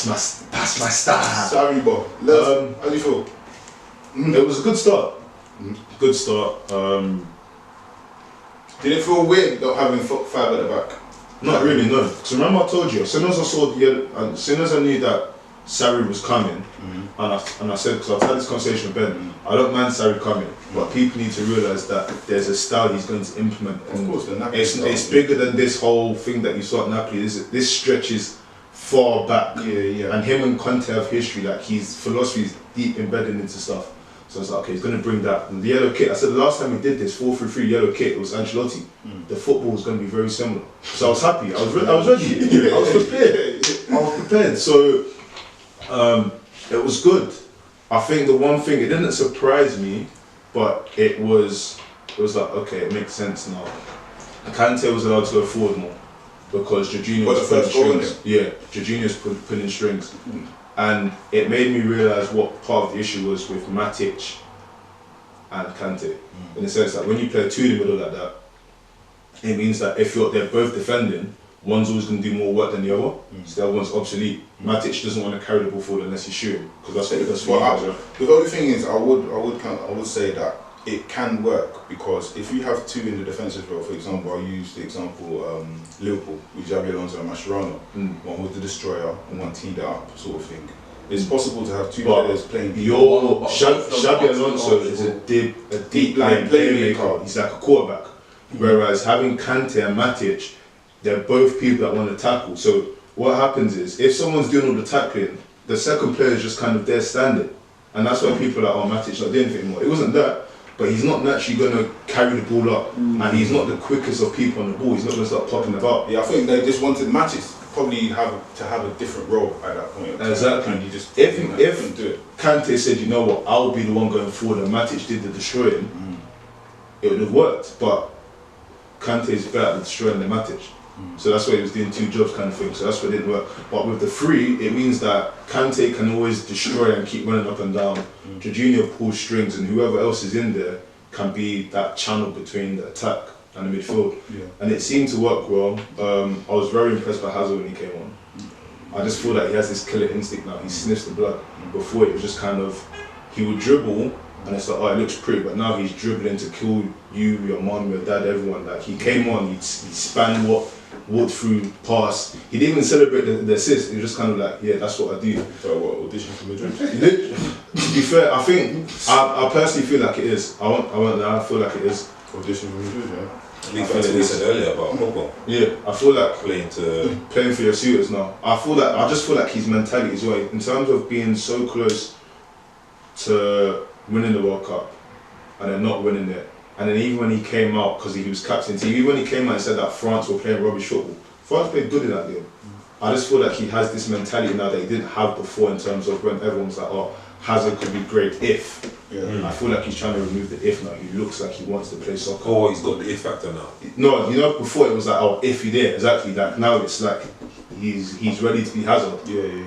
That's my style. Sorry, bro. How do you feel? It was a good start. Good start. Did it feel weird not having 5 at the back? Not really, no. Because remember I told you, as soon as I saw the yellow, as soon as I knew that Sarri was coming, and I said, because I've had this conversation with Ben, I don't mind Sarri coming, but people need to realise that there's a style he's going to implement. Of course, it's bigger than this whole thing that you saw at Napoli. This stretches far back. Yeah. And him and Conte have history, like his philosophy is deep embedded into stuff. So I was like, okay, he's going to bring that. And the yellow kit, I said the last time we did this, 4-3-3 yellow kit, it was Ancelotti. The football was going to be very similar. So I was happy, I was ready, I was prepared. So it was good. I think the one thing, it didn't surprise me, but it was like, okay, it makes sense now. Kante was allowed to go forward more because Jorginho was pulling strings. Yeah, Jorginho's pulling strings. And it made me realise what part of the issue was with Matic and Kante. In the sense that when you play 2 in the middle like that, it means that if they're both defending, one's always going to do more work than the other, so the other one's obsolete. Matic doesn't want to carry the ball forward unless he's shooting, because that's what he does for you. The only thing is, I would say that it can work, because if you have 2 in the defensive role, for example, I'll use the example Liverpool with Xabi Alonso and Mascherano, one with the destroyer and one teamed up sort of thing. It's possible to have 2 players playing. Xabi Alonso is a deep line playmaker. He's like a quarterback. Whereas having Kante and Matic, they're both people that want to tackle. So what happens is, if someone's doing all the tackling, the second player is just kind of there standing. And that's why people are like, oh, Matic not doing anything anymore. It wasn't that, but he's not naturally going to carry the ball up. And he's not the quickest of people on the ball. He's not going to start popping about. Yeah, I think they just wanted Matic probably to have a different role at that point. Exactly. And you just if do it. Kante said, you know what, I'll be the one going forward, and Matic did the destroying, it would have worked. But Kante is better at destroying than Matic. So that's why he was doing 2 jobs kind of thing, so that's why it didn't work. But with the 3, it means that Kante can always destroy and keep running up and down. Jorginho pulls strings, and whoever else is in there can be that channel between the attack and the midfield. And it seemed to work well. I was very impressed by Hazard when he came on. I just feel like he has this killer instinct now. He sniffs the blood. Before it was just kind of, he would dribble, and it's like, oh, it looks pretty, but now he's dribbling to kill you, your mum, your dad, everyone. Like, he came on, he spanned walked through, pass. He didn't even celebrate the assist. He was just kind of like, yeah, that's what I do. So what, audition for Madrid? To be fair, I think, I personally feel like it is. I feel like it is. Audition for Madrid, yeah. That's what we said earlier about Pogba. Yeah, I feel like playing for your suitors now. I just feel like his mentality as well, in terms of being so close to winning the World Cup and then not winning it. And then even when he came out, because he was captain team, even when he came out and said that France were playing rubbish football, France played good in that game. I just feel like he has this mentality now that he didn't have before, in terms of when everyone was like, oh, Hazard could be great if. I feel like he's trying to remove the if now. He looks like he wants to play soccer. Oh, he's got the if factor now. No, you know, before it was like, oh, if he did, exactly. Like now it's like he's ready to be Hazard.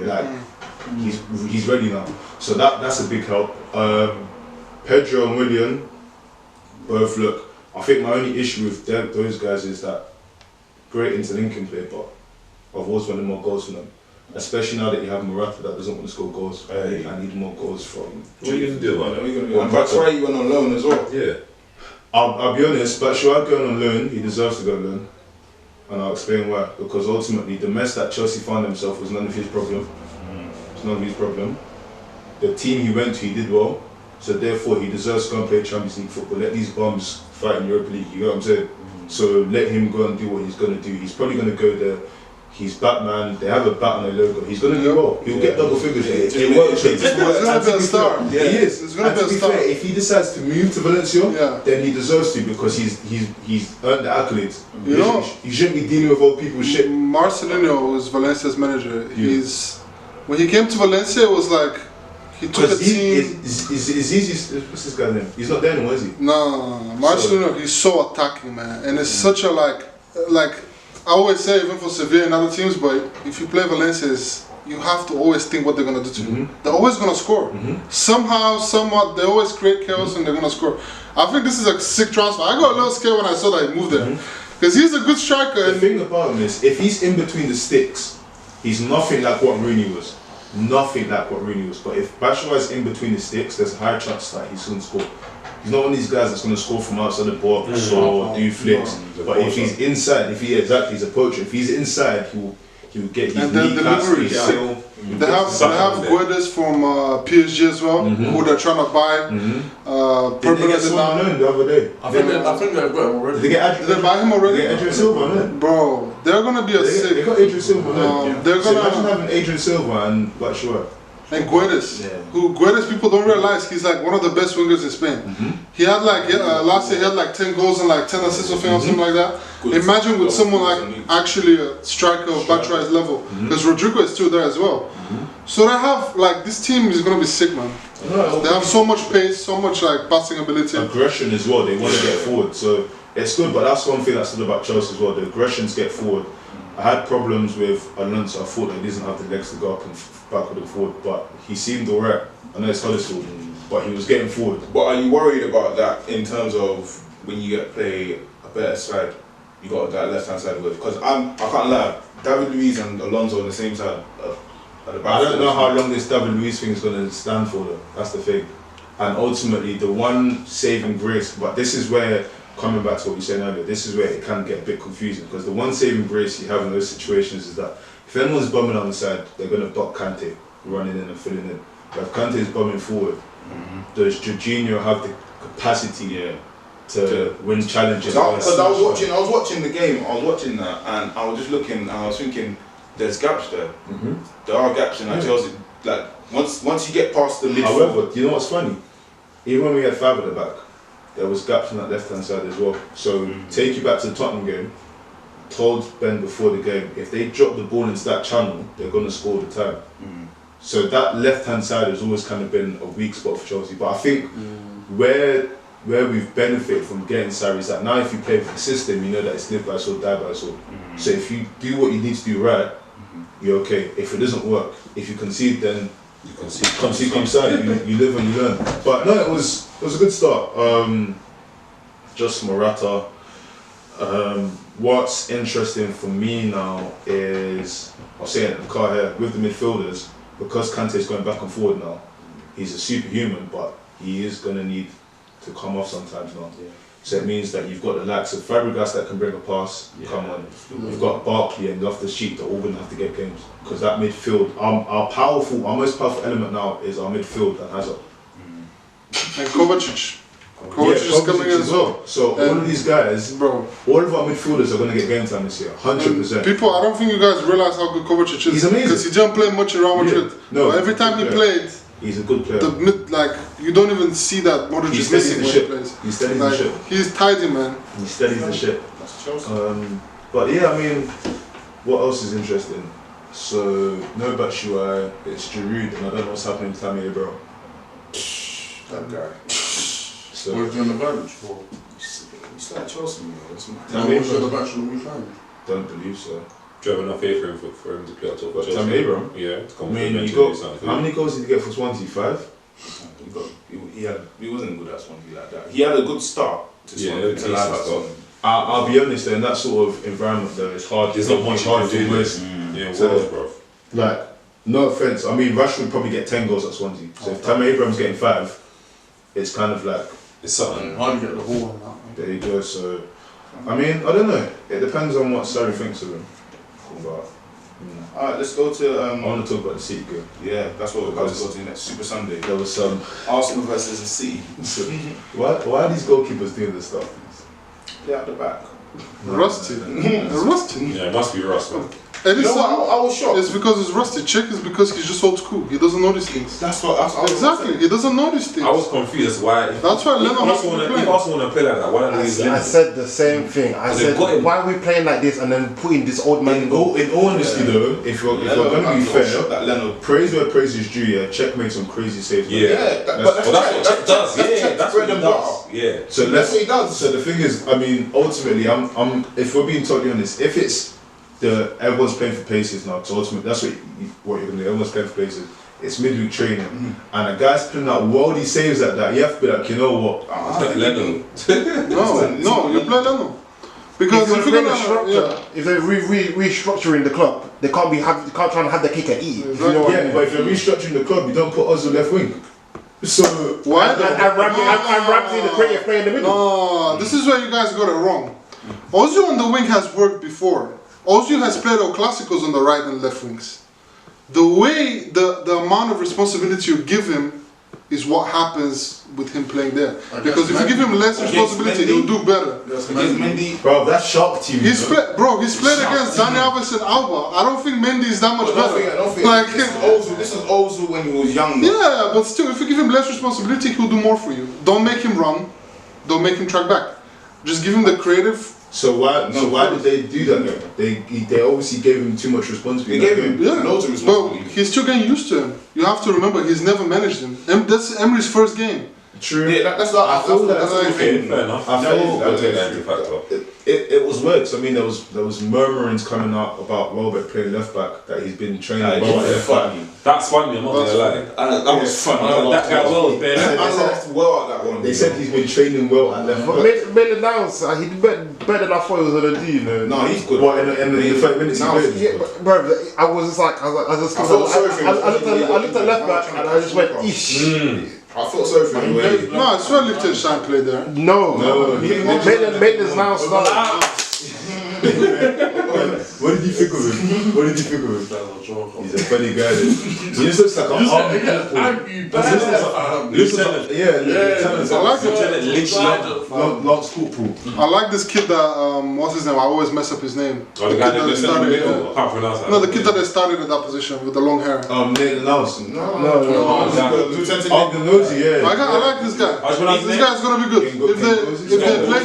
Like he's ready now. So that's a big help. Pedro and Willian both look. I think my only issue with those guys is that great interlinking play, but I've always wanted more goals from them. Especially now that you have Morata that doesn't want to score goals. I need more goals from. What are you going to do about that? And Batshuayi went on loan as well. Yeah. I'll be honest, Batshuayi going on loan, he deserves to go on loan. And I'll explain why. Because ultimately, the mess that Chelsea found himself was none of his problem. It's none of his problem. The team he went to, he did well. So therefore, he deserves to go and play Champions League football. Let these bums fight in Europa League, you know what I'm saying? So let him go and do what he's going to do. He's probably going to go there. He's Batman, they have a bat on their logo. He's going to do well. He'll get double figures. It works. He's going to be a star. He is. He's going to be a star. Fair, if he decides to move to Valencia, then he deserves to, because he's earned the accolades. You know, he shouldn't be dealing with old people's shit. Marcelino was Valencia's manager. When he came to Valencia, it was like he took a team. What's this guy's name? He's not there anymore, is he? No. Marcelino, he's so attacking, man, and it's such a like. I always say, even for Sevilla and other teams, but if you play Valencia, you have to always think what they're going to do to you. They're always going to score. Somehow, somewhat, they always create chaos and they're going to score. I think this is a sick transfer. I got a little scared when I saw that he moved there. Because he's a good striker. The thing about him is, if he's in between the sticks, he's nothing like what Rooney was. nothing like what Rooney was. But if Batshuayi's in between the sticks, there's a high chance that he's going to score. He's not one of these guys that's going to score from outside the box or do flicks. But if he's inside, he's a poacher. If he's inside, he will get his knee delivery. They have Guedes from PSG as well, who they're trying to buy. Did they get someone known the other day? I think they've got him already. Did they buy him already? They get Adrian Silva, no? Bro, they're gonna be a sick. They got Adrian Silva, no? They're So gonna imagine having Adrian Silva and Batshuayi. and Guedes, Guedes people don't realize he's like one of the best wingers in Spain. He had like last year he had like 10 goals and like 10 assists or something like that. Imagine with someone like actually a striker of Batshuayi's level, because Rodrigo is still there as well. So they have like this team is gonna be sick, man. They have so much pace, so much like passing ability, aggression as well. They want to get forward, so it's good. But that's one thing that's good about Chelsea as well. The aggressions get forward. I had problems with Alonso. I thought that he doesn't have the legs to go up and backward and forward, but he seemed alright. I know it's Huddersfield, but he was getting forward. But are you worried about that in terms of when you get play a better side, you got that left hand side with? Because I can't lie, David Luiz and Alonso on the same side. I don't know how long this David Luiz thing is going to stand for though. That's the thing. And ultimately, the one saving grace, but this is where, coming back to what we said earlier, this is where it can get a bit confusing, because the one saving grace you have in those situations is that if anyone's bumming on the side, they're going to block Kante running in and filling in. But if Kante is bumming forward, does Jorginho have the capacity to win challenges? Because I was watching the game, I was watching that, and I was just looking, and I was thinking, there's gaps there. There are gaps in that Chelsea. Like once you get past the midfield. However, you know what's funny? Even when we had 5 at the back, there was gaps on that left hand side as well. So take you back to the Tottenham game. Told Ben before the game, if they drop the ball into that channel, they're going to score the time. So that left hand side has always kind of been a weak spot for Chelsea. But I think where we've benefited from getting Sarri is that now if you play for the system, you know that it's live by sword, die by sword. So if you do what you need to do right, you're okay. If it doesn't work, if you concede, then you concede, come side. You live and you learn. But no, it was a good start. Just Morata. What's interesting for me now is, I'll say it in the car here, with the midfielders, because Kante's going back and forward now, he's a superhuman, but he is going to need to come off sometimes now. So it means that you've got the likes of Fabregas that can bring a pass, come on. You've got Barkley and Loftus-Cheek that all going to have to get games. Because that midfield, our most powerful element now is our midfield and Hazard. And Kovacic. Kovacic is coming in as well. So all of these guys, all of our midfielders are going to get game time this year, 100%. People, I don't think you guys realize how good Kovacic is. He's amazing. Because he didn't play much in Real Madrid. No, but every time he played, he's a good player. You don't even see that Modric is missing when he plays. He steadies the ship. He's tidy, man. He steadies the ship. That's Chelsea. But yeah, I mean, what else is interesting? So, no Batshuayi, it's Giroud, and I don't know what's happening to Tammy Abraham. That guy. What are you doing the bench for? It's like Chelsea, you know. Tammy Abraham on the bench on the weekend? Don't believe so. Do you have enough faith for him to play up top for Chelsea? Tammy Abraham? Yeah. How many goals did he get for Swansea? 5? He wasn't good at Swansea like that. He had a good start to Swansea. I'll be honest, in that sort of environment though, it's hard. There's not much hard to do this. So, like, no offense. I mean, Rashford would probably get 10 goals at Swansea. So if Tammy Abraham's getting 5, it's kind of like it's something. Hard to get the ball on that. There you go. So, I mean, I don't know. It depends on what Sarri thinks of him. But, alright, let's go to. I want to talk about the City game. Yeah, that's what we're about to go to next. Super Sunday. There was some Arsenal versus the City. So, why are these goalkeepers doing this stuff? They're at the back. Rusty. Rusty. Yeah, it must be Rust, man. And You know what? I was shocked. It's because it's Rusty. Czech is because he's just old school. He doesn't know these things. That's what. Exactly. He doesn't know these things. I was confused. Why? That's why Leno has to play. If Arsenal want to play like that, why don't they use Leno? I said the same thing. I said, why are we playing like this and then putting this old man In all honesty though, if we're going to be fair, that Leno praise where praise is due. Yeah, Czech made some crazy saves. but That's what Czech does. Yeah, that's what he bread and does. Yeah. So that's what he does. So the thing is, I mean, ultimately, I'm if we're being totally honest, if it's everyone's playing for places now, because ultimately that's what you're gonna do. Everyone's playing for places. It's midweek training, and a guy's putting out worldy saves like that. You have to be like, you know what? Leno. No, you play Leno. Because if you're gonna, if they're restructuring the club, they can't try and have the cake and eat it. Exactly. You know what I Yeah, mean? but if you're restructuring the club, you don't put Ozil left wing. So why? And Ramsey, the creative player in the middle. No, this is where you guys got it wrong. Ozil on the wing has worked before. Ozil has played El Clásicos on the right and left wings. The way, the amount of responsibility you give him is what happens with him playing there. Because if you give him less responsibility, he'll do better. Mendy, bro, that's shark team. He's played against Dani Alves and Alba. I don't think Mendy is that much better. I don't think Like, this is Ozil when he was young. yeah, but still, if you give him less responsibility, he'll do more for you. Don't make him run. Don't make him track back. Just give him the creative. So why did they do that then? They obviously gave him too much responsibility. They gave him loads of But responsibility. he's still getting used to him. You have to remember, he's never managed him. That's Emery's first game. True. Yeah, that's not. I feel that's that- the Okay, thing. fair enough. I feel I'll take that into factor. it was weird. 'Cause I mean, there was murmurings coming out about Welbeck playing left back, that he's been training well at left back. That's funny, I'm not gonna lie. That was fun. That guy was bare left. I laughed well at that one. They said he's been training well at left But back. Maitland Niles, he did better than I thought he was gonna do. You know. No, he's good. What in the 30 minutes he Now, played? Yeah, but bro, I was just like, I looked at left back and I just went, eesh. I felt sorry for him. No, it's well lifted Shine played there. No, Maitland Niles started. What did you think of him? What did you think of him? He's a funny guy. He just looks like an You Lance Corporal. I like this kid that, what's his name? I always mess up his name. Oh, the guy that lives in the middle. I can't pronounce that. No, the kid that they started at that position with the long hair. Nathan Lawson. No. Oh, the nosy, yeah. I like this guy. This guy's gonna be good. If they play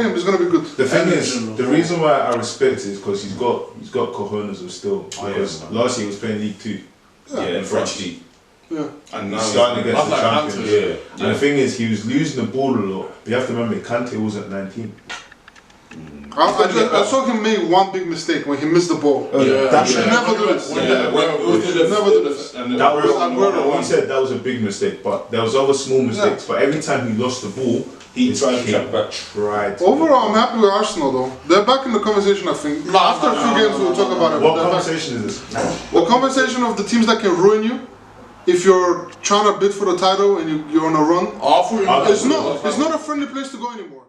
him, it's gonna be good. The thing is, the reason why I respect it is because he's got cojones of still. Because last year he was playing League 2. Yeah, in French league. Yeah. And now He's starting against the like champions. Kante. And the thing is, he was losing the ball a lot. But you have to remember, Kante wasn't 19. I saw him make one big mistake when he missed the ball. That should never do this. Never do this. That was what he said. That was a big mistake, but there was other small mistakes. But every time he lost the ball, He tried to track back. tried. Overall, I'm happy with Arsenal though. They're back in the conversation, I think. After a few games, we'll talk about it. What They're back. conversation is this? The conversation of the teams that can ruin you if you're trying to bid for the title and you're on a run. It's not a friendly place to go anymore.